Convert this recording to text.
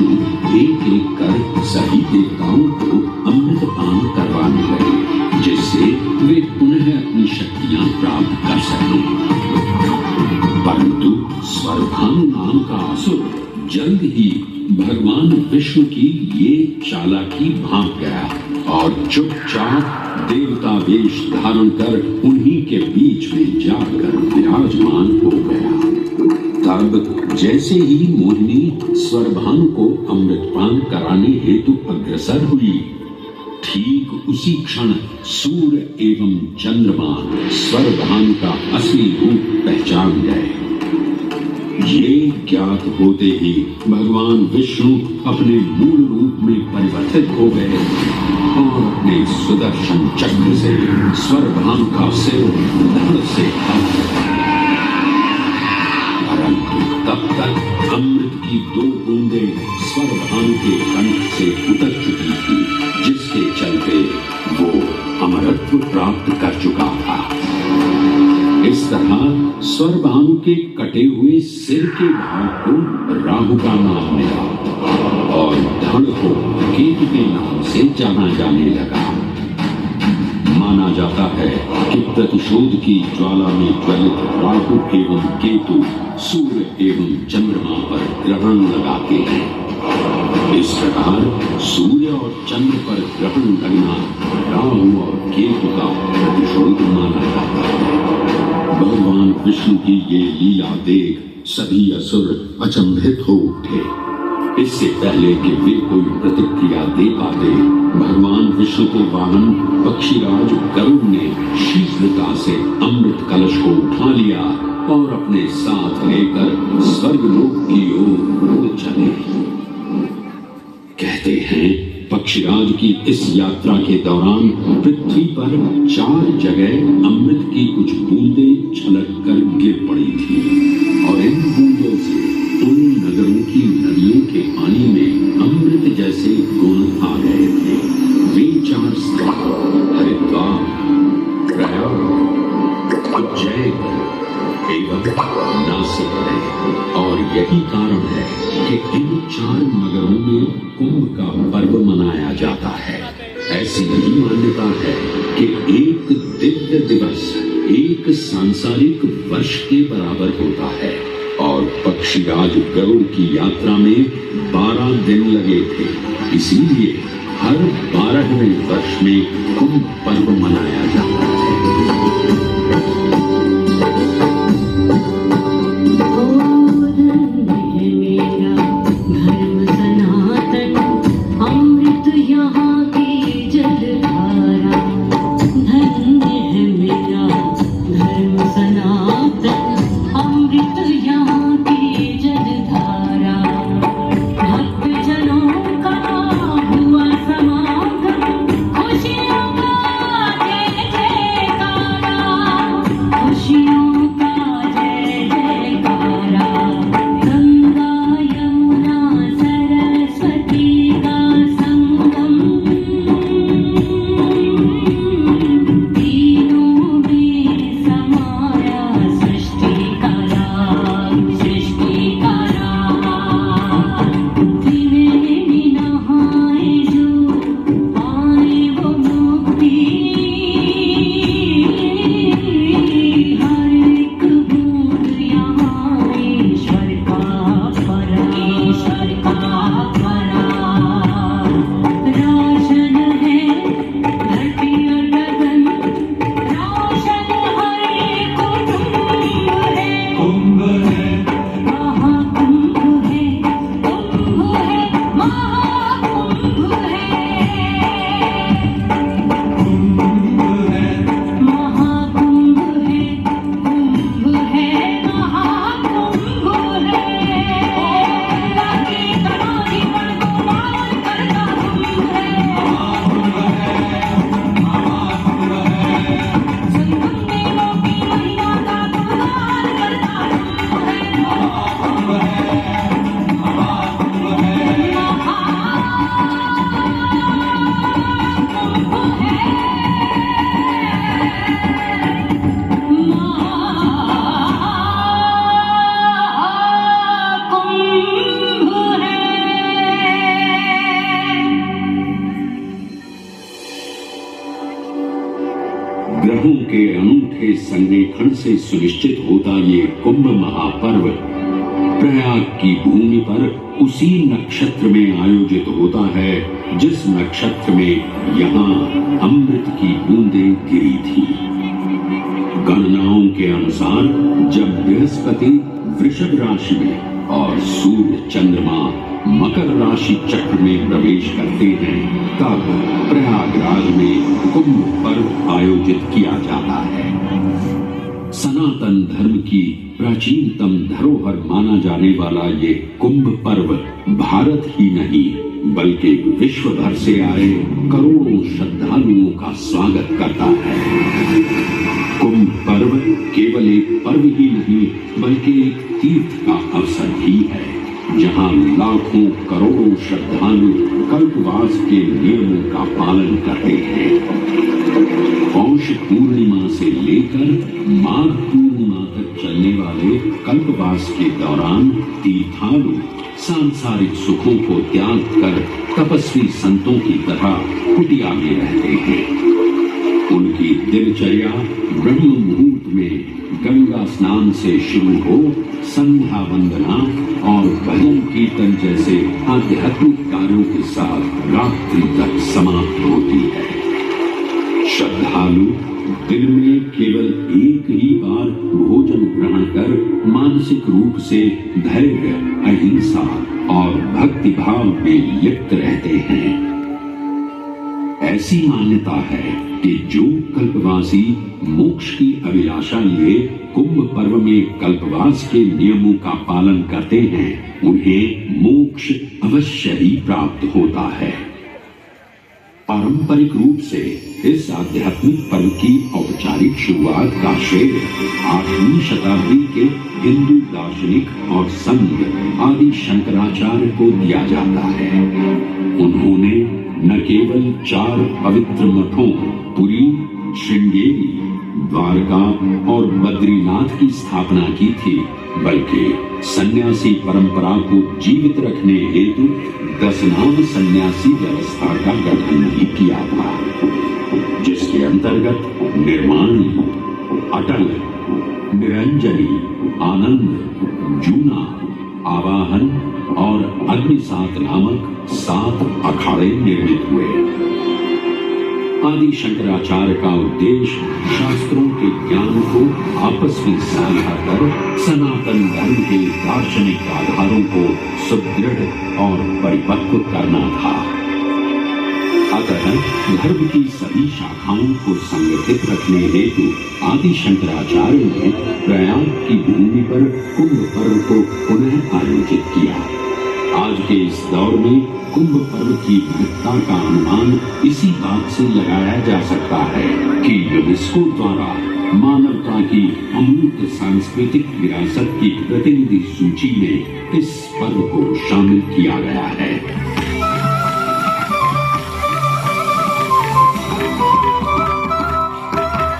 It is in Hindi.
विष्णु एक एक कर सभी देवताओं को अमृत पान करवाने लगे, जिससे वे पुनः अपनी शक्तियां प्राप्त कर सकें। परंतु स्वर्भानु नाम का असुर जल्द ही भगवान विष्णु की ये चालाकी भांप गया और चुपचाप देवता वेश धारण कर उन्हीं के बीच में जाकर विराजमान हो गया। तब जैसे ही मोहिनी स्वर्भानु को अमृतपान कराने हेतु अग्रसर हुई, ठीक उसी क्षण सूर्य एवं चंद्रमा स्वर्भानु का असली रूप पहचान गए। ये ज्ञात होते ही भगवान विष्णु अपने मूल रूप में परिवर्तित हो गए और अपने सुदर्शन चक्र से स्वर्भानु का सिर धड़ से काट दिया। परंतु तब तक अमृत की 2 बूंदें स्वर्भानु के कंठ से उतर चुकी थी, जिसके चलते वो अमरत्व प्राप्त कर चुका था। इस तरह स्वर्भानु के कटे हुए सिर के भाग को राहु का नाम मिला और धड़ को केतु के नाम से जाना जाने लगा। माना जाता है कि प्रतिशोध की ज्वाला में ज्वलित राहु एवं केतु सूर्य एवं चंद्रमा पर ग्रहण लगाते हैं। इस प्रकार सूर्य और चंद्र पर ग्रहण लगना राहु और केतु का प्रतिशोध माना जाता है। भगवान विष्णु की ये लीला देख सभी असुर अचंभित हो उठे। इससे पहले कि वे कोई प्रतिक्रिया दे पाते, भगवान विष्णु के वाहन पक्षीराज गरुड़ ने शीघ्रता से अमृत कलश को उठा लिया और अपने साथ लेकर स्वर्गलोक की ओर उड़ चले। कहते हैं पक्षीराज की इस यात्रा के दौरान पृथ्वी पर 4 जगह अमृत की कुछ बूंदें छलक कर गिर पड़ी थी और इन बूंदों से उन नगरों की नदियों के पानी में अमृत जैसे गुण आ गए थे। वे 4 स्थान हरिद्वार, प्रयाग, उज्जैन एवं नासिक है और यही कारण है कि इन 4 नगरों में कुंभ का पर्व मनाया जाता है। ऐसी ही मान्यता है कि एक दिव्य दिवस एक सांसारिक वर्ष के बराबर होता है और पक्षीराज गरुड़ की यात्रा में 12 दिन लगे थे। इसीलिए हर 12वें वर्ष में कुंभ पर्व मनाया जाता है। खुशियों का के संरेखण से सुनिश्चित होता ये कुंभ महापर्व प्रयाग की भूमि पर उसी नक्षत्र में आयोजित होता है जिस नक्षत्र में यहाँ अमृत की बूंदें गिरी थी। गणनाओं के अनुसार जब बृहस्पति वृषभ राशि में और सूर्य चंद्रमा मकर राशि चक्र में प्रवेश करते हैं तब प्रयागराज में कुंभ पर्व आयोजित किया जाता है। सनातन धर्म की प्राचीनतम धरोहर माना जाने वाला ये कुंभ पर्व भारत ही नहीं बल्कि विश्व भर से आए करोड़ों श्रद्धालुओं का स्वागत करता है। कुंभ पर्व केवल एक पर्व ही नहीं बल्कि एक तीर्थ का अवसर भी है जहां लाखों करोड़ों श्रद्धालु कल्पवास के नियमों का पालन करते हैं। पौष पूर्णिमा से लेकर माघ पूर्णिमा तक चलने वाले कल्पवास के दौरान तीर्थालु सांसारिक सुखों को त्याग कर तपस्वी संतों की तरह कुटिया में रहते हैं। उनकी दिनचर्या ब्रह्म मुहूर्त में गंगा स्नान से शुरू हो संध्या वंदना और भजन कीर्तन जैसे आध्यात्मिक कार्यों के साथ रात्रि तक समाप्त होती है। श्रद्धालु दिन में केवल एक ही बार भोजन ग्रहण कर मानसिक रूप से धैर्य, अहिंसा और भक्ति भाव में लिप्त रहते हैं। ऐसी मान्यता है कि जो कल्पवासी मोक्ष की अभिलाषा लिए कुंभ पर्व में कल्पवास के नियमों का पालन करते हैं उन्हें मोक्ष अवश्य ही प्राप्त होता है। पारंपरिक रूप से इस आध्यात्मिक पर्व की औपचारिक शुरुआत का श्रेय 8वीं शताब्दी के हिंदू दार्शनिक और संत आदि शंकराचार्य को दिया जाता है। उन्होंने न केवल 4 पवित्र मठों पुरी, श्रृंगेरी, द्वारका और बद्रीनाथ की स्थापना की थी बल्कि सन्यासी परंपरा को जीवित रखने हेतु 10 नाम सन्यासी व्यवस्था का गठन भी किया था जिसके अंतर्गत निर्वाणी, अटल, निरंजनी, आनंद, जूना, आवाहन और अग्निसात नामक 7 अखाड़े निर्मित हुए। आदि शंकराचार्य का उद्देश्य शास्त्रों के ज्ञान को आपस में साझा कर सनातन धर्म के दार्शनिक आधारों को सुदृढ़ और परिपक्व करना था। अतः धर्म की सभी शाखाओं को संगठित रखने हेतु आदि शंकराचार्य ने प्रयाग की भूमि पर कुंभ पर्व को पुनः आयोजित किया। आज के इस दौर में कुंभ पर्व की महत्ता का अनुमान इसी बात से लगाया जा सकता है कि यूनेस्को द्वारा मानवता की अमूर्त सांस्कृतिक विरासत की प्रतिनिधि सूची में इस पर्व को शामिल किया गया है।